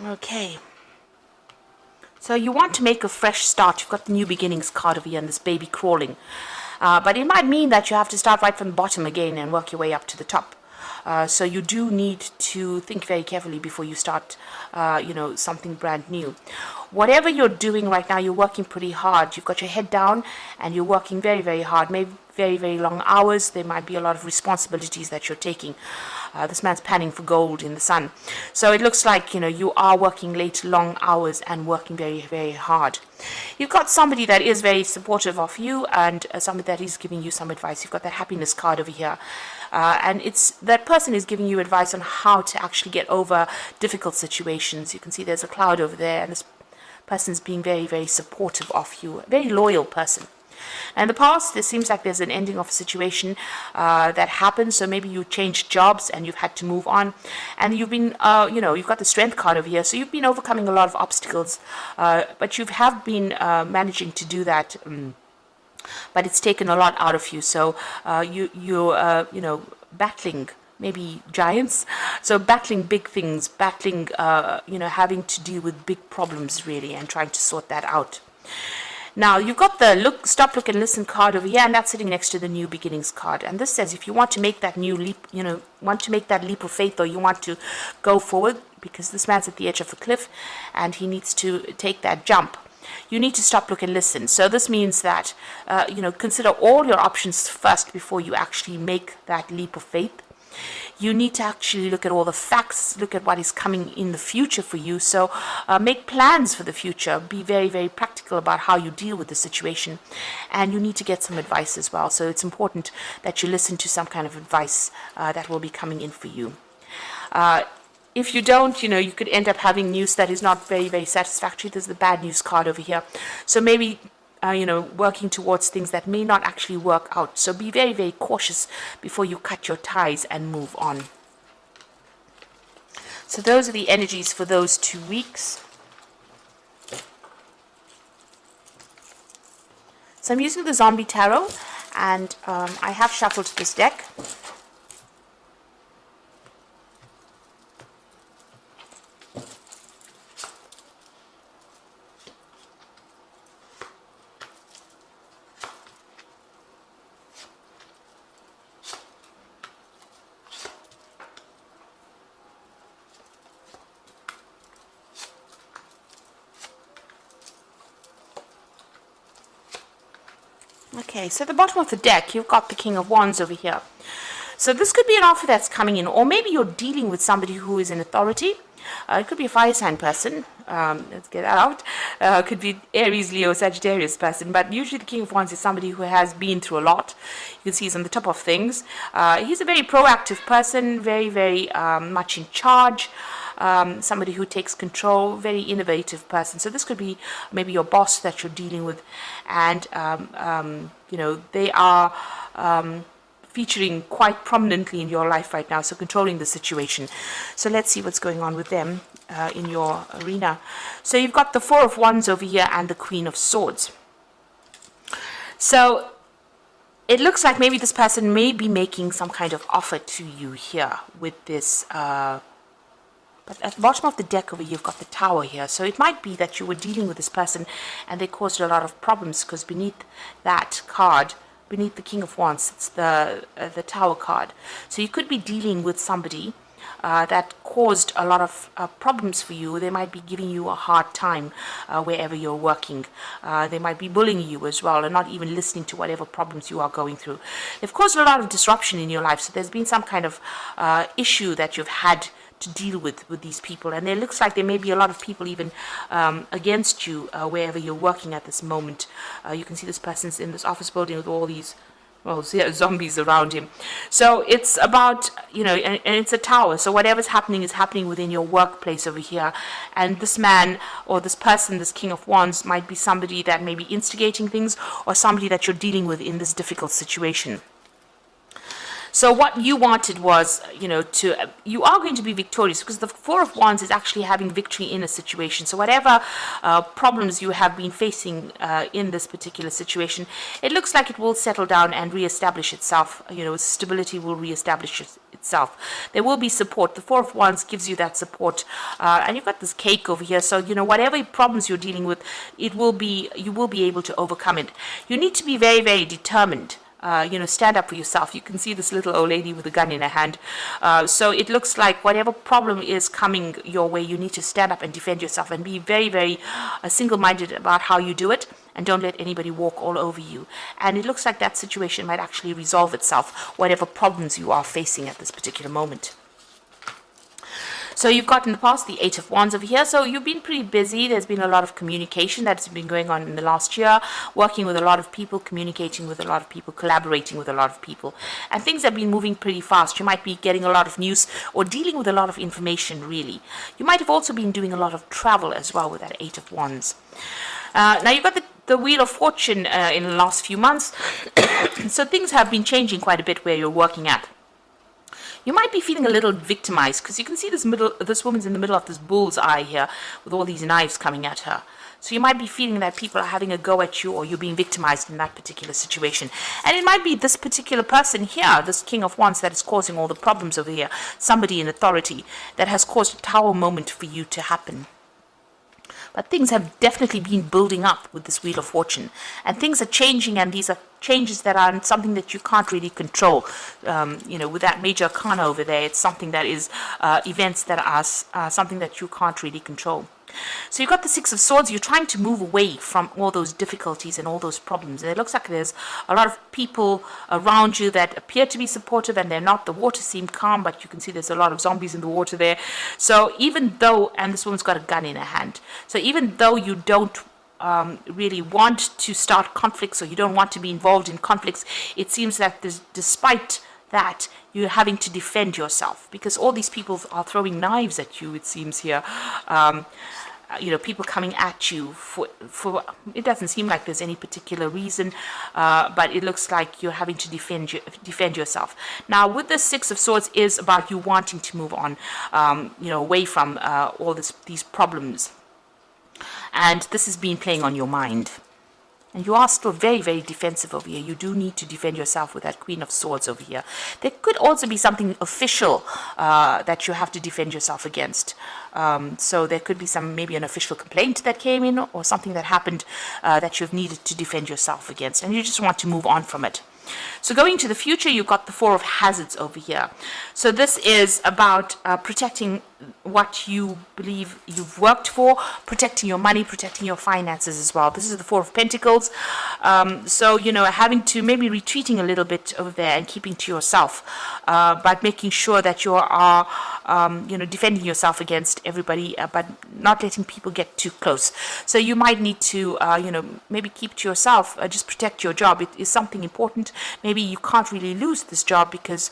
Okay. So you want to make a fresh start. You've got the new beginnings card over here and this baby crawling. But it might mean that you have to start right from the bottom again and work your way up to the top. So you do need to think very carefully before you start, something brand new. Whatever you're doing right now, you're working pretty hard. You've got your head down and you're working very, very hard, maybe very, very long hours. There might be a lot of responsibilities that you're taking. This man's panning for gold in the sun. So it looks like, you are working late, long hours and working very, very hard. You've got somebody that is very supportive of you and somebody that is giving you some advice. You've got that happiness card over here. And it's that person is giving you advice on how to actually get over difficult situations. You can see there's a cloud over there and this person's being very, very supportive of you. A very loyal person. And in the past, it seems like there's an ending of a situation that happened. So maybe you changed jobs and you've had to move on. And you've been, you've got the strength card over here. So you've been overcoming a lot of obstacles. But you have been managing to do that. But it's taken a lot out of you. So you're battling maybe giants. So battling big things, battling, having to deal with big problems really and trying to sort that out. Now, you've got the stop, look, and listen card over here, and that's sitting next to the new beginnings card. And this says if you want to make that new leap, want to make that leap of faith, or you want to go forward, because this man's at the edge of a cliff and he needs to take that jump, you need to stop, look, and listen. So this means that, consider all your options first before you actually make that leap of faith. You need to actually look at all the facts, look at what is coming in the future for you. So make plans for the future. Be very, very practical about how you deal with the situation. And you need to get some advice as well. So it's important that you listen to some kind of advice that will be coming in for you. If you don't, you could end up having news that is not very, very satisfactory. There's the bad news card over here. So maybe working towards things that may not actually work out. So be very, very cautious before you cut your ties and move on. So those are the energies for those 2 weeks. So I'm using the Zombie Tarot, and I have shuffled this deck. Okay, so at the bottom of the deck, you've got the King of Wands over here. So this could be an offer that's coming in, or maybe you're dealing with somebody who is in authority. It could be a fire sign person. Let's get that out. Could be Aries, Leo, Sagittarius person. But usually the King of Wands is somebody who has been through a lot. You can see he's on the top of things. He's a very proactive person, very, very much in charge. Somebody who takes control, very innovative person. So this could be maybe your boss that you're dealing with, and they are featuring quite prominently in your life right now, so controlling the situation. So let's see what's going on with them in your arena. So you've got the Four of Wands over here and the Queen of Swords. So it looks like maybe this person may be making some kind of offer to you here with this but at the bottom of the deck over here, you've got the Tower here. So it might be that you were dealing with this person and they caused a lot of problems, because beneath that card, beneath the King of Wands, it's the Tower card. So you could be dealing with somebody that caused a lot of problems for you. They might be giving you a hard time wherever you're working. They might be bullying you as well and not even listening to whatever problems you are going through. They've caused a lot of disruption in your life. So there's been some kind of issue that you've had to deal with these people, and it looks like there may be a lot of people even against you wherever you're working at this moment. You can see this person's in this office building with all these zombies around him. So it's about, and it's a tower, so whatever's happening is happening within your workplace over here. And this man or this person, this King of Wands, might be somebody that may be instigating things, or somebody that you're dealing with in this difficult situation. So what you wanted was, you are going to be victorious, because the Four of Wands is actually having victory in a situation. So whatever problems you have been facing in this particular situation, it looks like it will settle down and reestablish itself. Stability will reestablish itself. There will be support. The Four of Wands gives you that support. And you've got this cake over here. So, you know, whatever problems you're dealing with, you will be able to overcome it. You need to be very, very determined. You know, stand up for yourself. You can see this little old lady with a gun in her hand. So it looks like whatever problem is coming your way, you need to stand up and defend yourself and be very, very single-minded about how you do it, and don't let anybody walk all over you. And it looks like that situation might actually resolve itself, whatever problems you are facing at this particular moment. So you've got in the past the Eight of Wands over here. So you've been pretty busy. There's been a lot of communication that's been going on in the last year, working with a lot of people, communicating with a lot of people, collaborating with a lot of people. And things have been moving pretty fast. You might be getting a lot of news or dealing with a lot of information, really. You might have also been doing a lot of travel as well with that Eight of Wands. Now you've got the Wheel of Fortune in the last few months. So things have been changing quite a bit where you're working at. You might be feeling a little victimized because you can see this woman's in the middle of this bull's eye here with all these knives coming at her. So you might be feeling that people are having a go at you, or you're being victimized in that particular situation. And it might be this particular person here, this King of Wands, that is causing all the problems over here. Somebody in authority that has caused a tower moment for you to happen. But things have definitely been building up with this Wheel of Fortune. And things are changing, and these are changes that are something that you can't really control. You know, with that Major Arcana over there, it's something that is events that are something that you can't really control. So you've got the Six of Swords. You're trying to move away from all those difficulties and all those problems. And it looks like there's a lot of people around you that appear to be supportive, and they're not. The water seems calm, but you can see there's a lot of zombies in the water there. So even though, and this woman's got a gun in her hand, so even though you don't really want to start conflicts, or you don't want to be involved in conflicts, it seems that despite that, you're having to defend yourself, because all these people are throwing knives at you, it seems here. You know, people coming at you for it doesn't seem like there's any particular reason, but it looks like you're having to defend yourself. Now, with the Six of Swords is about you wanting to move on, you know, away from all these problems. And this has been playing on your mind. And you are still very, very defensive over here. You do need to defend yourself with that Queen of Swords over here. There could also be something official that you have to defend yourself against. So there could be maybe an official complaint that came in, or something that happened that you've needed to defend yourself against. And you just want to move on from it. So going to the future, you've got the Four of Hazards over here. So this is about protecting what you believe you've worked for, protecting your money, protecting your finances as well. This is the Four of Pentacles. So, you know, having to maybe retreating a little bit over there and keeping to yourself, but making sure that you are, you know, defending yourself against everybody, but not letting people get too close. So you might need to, you know, maybe keep to yourself, just protect your job. It is something important. Maybe you can't really lose this job because,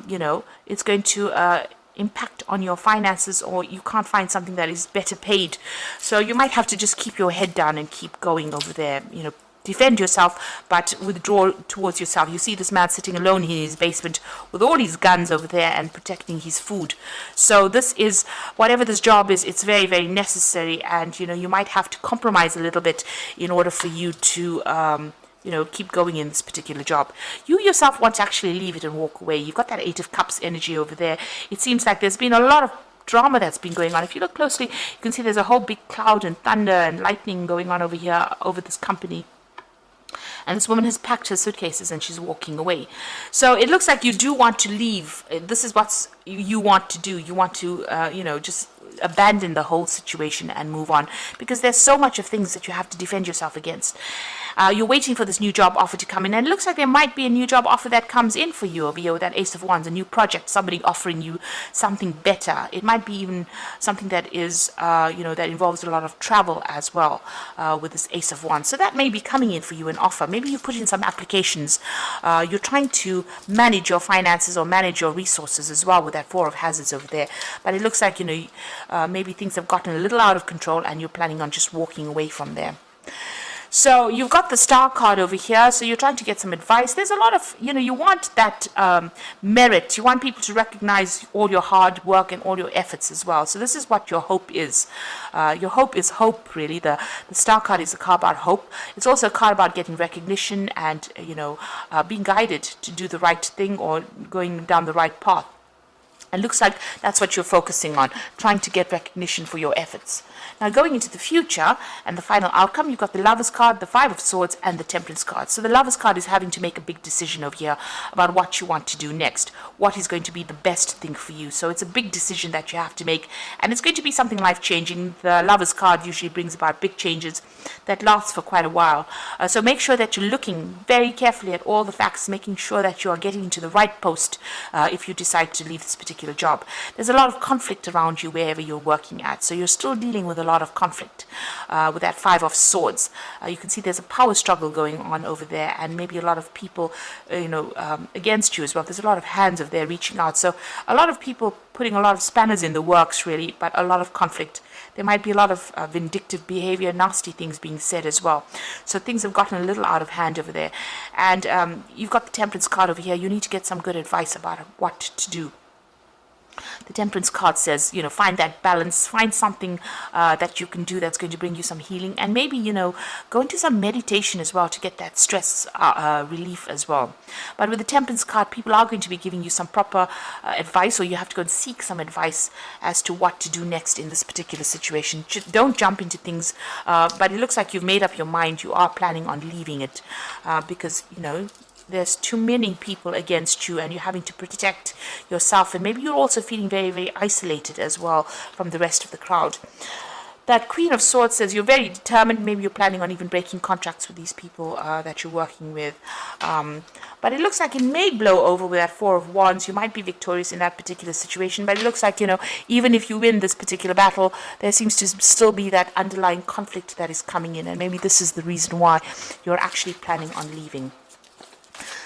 you know, it's going to impact on your finances, or you can't find something that is better paid. So you might have to just keep your head down and keep going over there, you know, defend yourself, but withdraw towards yourself. You see this man sitting alone in his basement with all his guns over there and protecting his food. So this is, whatever this job is, it's very, very necessary, and, you know, you might have to compromise a little bit in order for you to you know, keep going in this particular job. You yourself want to actually leave it and walk away. You've got that Eight of Cups energy over there. It seems like there's been a lot of drama that's been going on. If you look closely, you can see there's a whole big cloud and thunder and lightning going on over here, over this company. And this woman has packed her suitcases and she's walking away. So it looks like you do want to leave. This is what you want to do. You want to, you know, just abandon the whole situation and move on, because there's so much of things that you have to defend yourself against. You're waiting for this new job offer to come in, and it looks like there might be a new job offer that comes in for you over here with that Ace of Wands, a new project, somebody offering you something better. It might be even something that is, you know, that involves a lot of travel as well, with this Ace of Wands. So that may be coming in for you, an offer. Maybe you put in some applications. You're trying to manage your finances or manage your resources as well with that Four of Hazards over there. But it looks like, you know, maybe things have gotten a little out of control and you're planning on just walking away from there. So you've got the star card over here, so you're trying to get some advice. There's a lot of, you want that merit. You want people to recognize all your hard work and all your efforts as well. So this is what your hope is. Your hope is hope, really. The star card is a card about hope. It's also a card about getting recognition and, being guided to do the right thing or going down the right path. And looks like that's what you're focusing on, trying to get recognition for your efforts. Now, going into the future and the final outcome, you've got the Lover's card, the Five of Swords, and the Temperance card. So the Lover's card is having to make a big decision over here about what you want to do next, what is going to be the best thing for you. So it's a big decision that you have to make, and it's going to be something life-changing. The Lover's card usually brings about big changes that last for quite a while. So make sure that you're looking very carefully at all the facts, making sure that you are getting into the right post if you decide to leave this particular job. There's a lot of conflict around you wherever you're working at, so you're still dealing with a lot of conflict with that Five of Swords. You can see there's a power struggle going on over there, and maybe a lot of people against you as well. There's a lot of hands over there reaching out, so a lot of people putting a lot of spanners in the works, really, but a lot of conflict. There might be a lot of vindictive behavior, nasty things being said as well. So things have gotten a little out of hand over there. And you've got the Temperance card over here. You need to get some good advice about what to do. The Temperance card says, find that balance, find something that you can do that's going to bring you some healing, and maybe, go into some meditation as well to get that stress relief as well. But with the Temperance card, people are going to be giving you some proper advice, or you have to go and seek some advice as to what to do next in this particular situation. Don't jump into things, but it looks like you've made up your mind. You are planning on leaving it because, there's too many people against you, and you're having to protect yourself, and maybe you're also feeling very, very isolated as well from the rest of the crowd. That Queen of Swords says you're very determined. Maybe you're planning on even breaking contracts with these people that you're working with. But it looks like it may blow over with that Four of Wands. You might be victorious in that particular situation, but it looks like, even if you win this particular battle, there seems to still be that underlying conflict that is coming in, and maybe this is the reason why you're actually planning on leaving.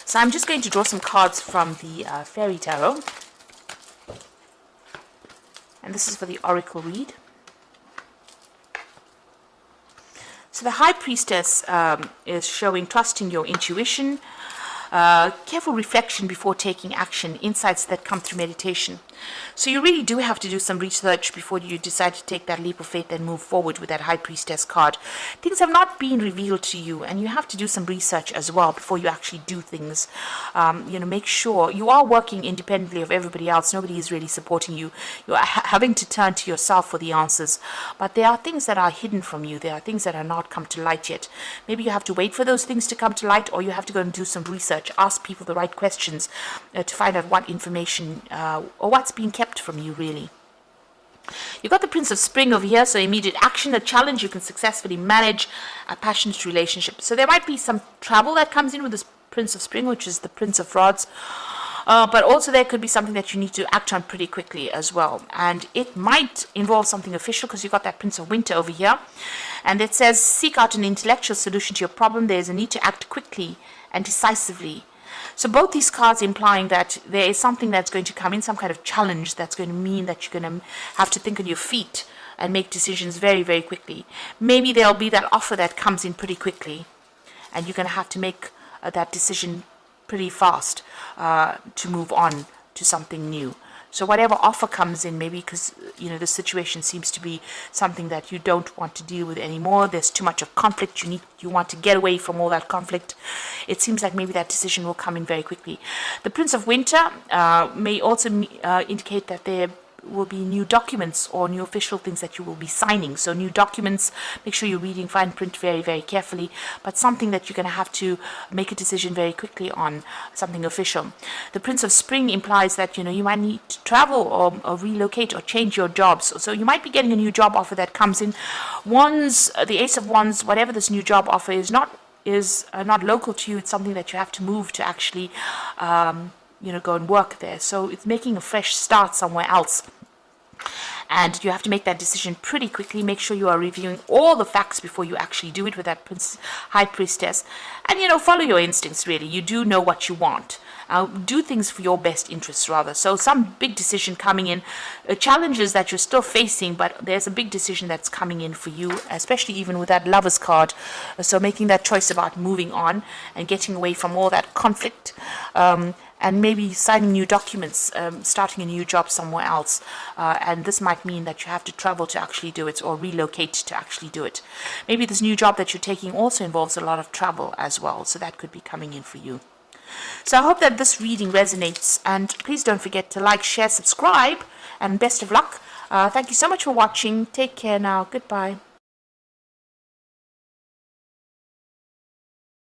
So I'm just going to draw some cards from the Fairy Tarot. And this is for the Oracle read. So the High Priestess is showing trusting your intuition, careful reflection before taking action, insights that come through meditation. So you really do have to do some research before you decide to take that leap of faith and move forward with that High Priestess card. Things have not been revealed to you, and you have to do some research as well before you actually do things. Make sure you are working independently of everybody else. Nobody is really supporting you. You are having to turn to yourself for the answers. But there are things that are hidden from you. There are things that are not come to light yet. Maybe you have to wait for those things to come to light, or you have to go and do some research. Ask people the right questions to find out what information or what's being kept from you, really. You've got the Prince of Spring over here, so immediate action, a challenge you can successfully manage, a passionate relationship. So there might be some travel that comes in with this Prince of Spring, which is the Prince of Rods. But also there could be something that you need to act on pretty quickly as well. And it might involve something official, because you've got that Prince of Winter over here. And it says, seek out an intellectual solution to your problem. There's a need to act quickly and decisively. So both these cards implying that there is something that's going to come in, some kind of challenge that's going to mean that you're going to have to think on your feet and make decisions very, very quickly. Maybe there'll be that offer that comes in pretty quickly, and you're going to have to make that decision pretty fast to move on to something new. So whatever offer comes in, maybe because, the situation seems to be something that you don't want to deal with anymore. There's too much of conflict. You want to get away from all that conflict. It seems like maybe that decision will come in very quickly. The Prince of Winter may also indicate that there will be new documents or new official things that you will be signing. So new documents, make sure you're reading fine print very, very carefully, but something that you're going to have to make a decision very quickly on, something official. The Prince of Spring implies that, you might need to travel or relocate or change your jobs. So you might be getting a new job offer that comes in. Wands, the Ace of Wands, whatever this new job offer is not local to you. It's something that you have to move to actually go and work there. So it's making a fresh start somewhere else. and you have to make that decision pretty quickly. Make sure you are reviewing all the facts before you actually do it with that high priestess, and follow your instincts. Really, you do know what you want. Do things for your best interests, rather. So some big decision coming in, challenges that you're still facing, but there's a big decision that's coming in for you, especially even with that Lover's card. So making that choice about moving on and getting away from all that conflict, and maybe signing new documents, starting a new job somewhere else. And this might mean that you have to travel to actually do it, or relocate to actually do it. Maybe this new job that you're taking also involves a lot of travel as well, so that could be coming in for you. So I hope that this reading resonates, and please don't forget to like, share, subscribe, and best of luck. Thank you so much for watching. Take care now. Goodbye.